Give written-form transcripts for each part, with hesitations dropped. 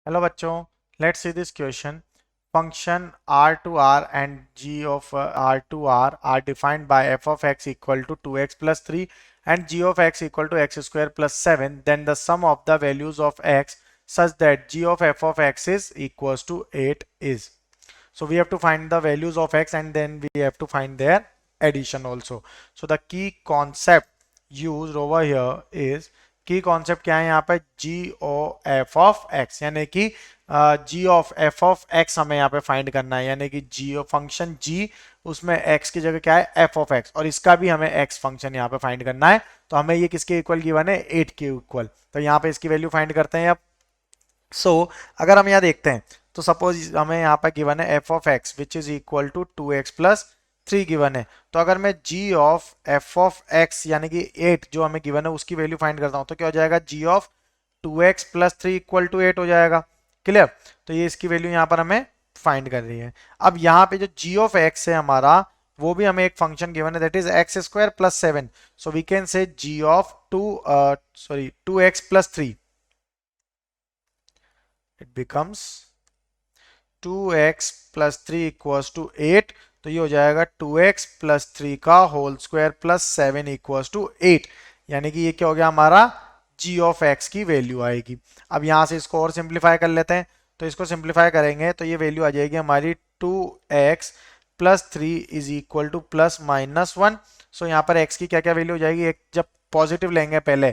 Hello बच्चों, let's see this question. Function r to r and g of r to r are defined by f of x equal to 2x plus 3 and g of x equal to x square plus 7. Then the sum of the values of x such that g of f of x is equals to 8 is. So we have to find the values of x and then we have to find their addition also. So the key concept used over here is, की concept क्या है यहाँ पे, जी O F of X, यानी कि जी of F of x हमें यहाँ पे फाइंड करना है, यानी कि जी फंक्शन जी, उसमें एक्स की जगह क्या है, एफ ऑफ एक्स, और इसका भी हमें एक्स फंक्शन यहाँ पे फाइंड करना है. तो हमें ये किसके इक्वल गिवन है, 8 के इक्वल. तो यहाँ पे इसकी वैल्यू फाइंड करते हैं अब. अगर हम यहाँ देखते हैं तो सपोज हमें यहाँ पे गिवन है F of X which is equal to 2x plus 3 given है. तो अगर मैं g of F of X यानी कि 8 जो हमें गिवन है उसकी वैल्यू फाइंड करता हूँ तो क्या हो जाएगा, g of 2x plus 3 equal to 8 हो जाएगा. क्लियर. तो ये इसकी वैल्यू यहाँ पर हमें फाइंड कर रही है. अब यहाँ पे जो g ऑफ x है हमारा, वो भी हमें एक फंक्शन गिवन है that is X square plus 7. So we can say g of 2x plus 3, it becomes 2x plus 3 equals to 8. तो ये हो जाएगा 2x प्लस 3 का whole square plus 7 equals to 8, यानी कि ये क्या हो गया हमारा, g ऑफ x की वैल्यू आएगी. अब यहां से इसको और सिंप्लीफाई कर लेते हैं. तो इसको सिंप्लीफाई करेंगे तो ये वैल्यू आ जाएगी हमारी 2x plus 3 is equal two plus minus 1. सो यहाँ पर x की क्या क्या वैल्यू हो जाएगी, एक जब पॉजिटिव लेंगे पहले,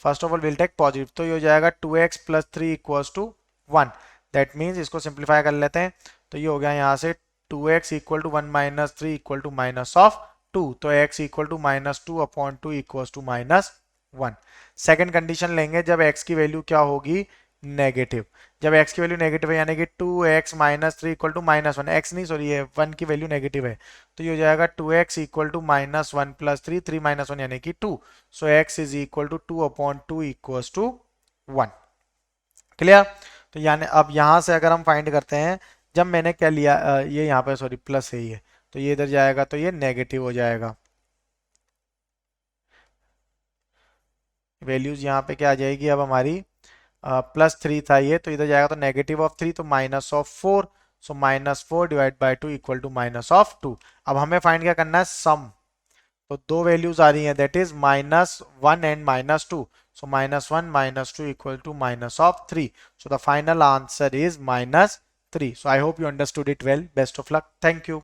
first of all will take positive, तो ये हो जाएगा 2x plus 3 equals to 1. That means इसको सिंप्लीफाई कर लेते हैं तो ये हो गया यहाँ से 2x equal to 1 minus 3 equal to minus of 2. तो x equal to minus 2 upon 2 equals to minus 1. Second condition लेंगे जब x की वैल्यू क्या होगी, नेगेटिव. जब x की वैल्यू नेगेटिव है यानी कि 2x minus 3 equal to minus 1, x नहीं सॉरी ये 1 की वैल्यू नेगेटिव है, तो ये हो जाएगा 2x equal to minus 1 plus 3, 3 minus 1 यानी कि 2. So x is equal to 2 upon 2 equals to 1. Clear. तो यानी अब यहां से अगर हम फाइंड करते हैं, जब मैंने क्या लिया, ये यहाँ पे सॉरी प्लस है ये, तो ये इधर जाएगा तो ये नेगेटिव हो जाएगा. वैल्यूज यहाँ पे क्या आ जाएगी अब हमारी, प्लस 3 था ये, तो इधर जाएगा तो नेगेटिव ऑफ 3 तो minus of 4. So minus 4 divide by 2 equal to minus of 2. अब हमें फाइंड क्या करना है, सम. तो दो वैल्यूज आ रही हैं that is minus 1 and minus 2. So minus 1 minus 2 equal to minus of 3. So the final answer is minus 3. So I hope you understood it well. Best of luck. Thank you.